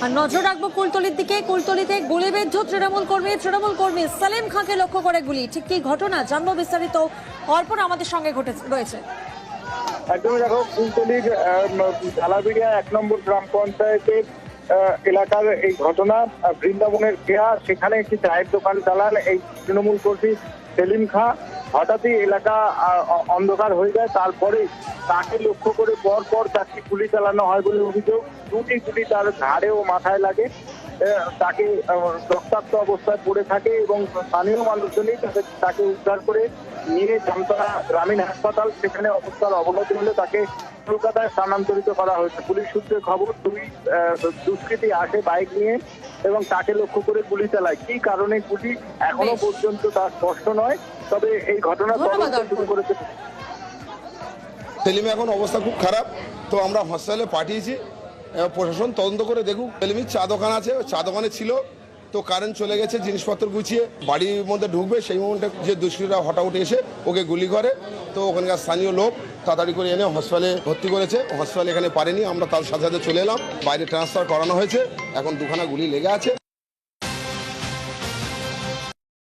আর নজর রাখবো কুলতলির দিকে। কুলতলিতে গুলিবিদ্ধ তৃণমূল কর্মী সালেম খাঁকে লক্ষ্য করে গুলি। ঠিক কি ঘটনা জানবো বিস্তারিত। অর্পণ আমাদের সঙ্গে রয়েছে। একদমই দেখো, কুলতলির ঝালাবিড়িয়া 1 নম্বর গ্রাম পঞ্চায়েতের এলাকার এই ঘটনা। বৃন্দাবনের কেয়া সেখানে একটি চায়ের দোকান চালান এই তৃণমূল কর্মী সেলিম খাঁ। হঠাৎই এলাকা অন্ধকার হয়ে যায়। তারপরে তাকে লক্ষ্য করে পর 4টি গুলি চালানো হয় বলে অভিযোগ। 2টি গুলি তার ঘাড়ে ও মাথায় লাগে। তাকে রক্তাক্ত অবস্থায় পড়ে থাকে এবং স্থানীয় মানুষজনই তাকে উদ্ধার করে নিয়ে জামতলা গ্রামীণ হাসপাতাল, সেখানে অবস্থার অবনতি হলে তাকে কলকাতায় স্থানান্তরিত করা হয়েছে। পুলিশ সূত্রে খবর, 2 দুষ্কৃতী আসে বাইক নিয়ে এবং তাকে লক্ষ্য করে গুলি চালায়। কি কারণে গুলি এখনো পর্যন্ত তা স্পষ্ট নয়, তবে এই ঘটনা তদন্ত শুরু করেছে। সেলিম এখন অবস্থা খুব খারাপ, তো আমরা হসপিটালে পাঠিয়েছি। প্রশাসন তদন্ত করে দেখুক। সেলিমের চা দোকান আছে, চা দোকানে ছিল, তো কারেন্ট চলে গেছে, জিনিসপত্র গুছিয়ে বাড়ির মধ্যে ঢুকবে সেই মোমেন্টে যে দুষ্কৃতীরা হঠাৎ এসে ওকে গুলি করে। তো ওখানকার স্থানীয় লোক তাড়াতাড়ি করে এনে হসপিটালে ভর্তি করেছে। হসপিটালে এখানে পারেনি, আমরা তার সাথে সাথে চলে এলাম। বাইরে ট্রান্সফার করানো হয়েছে, এখন 2খানা গুলি লেগে আছে।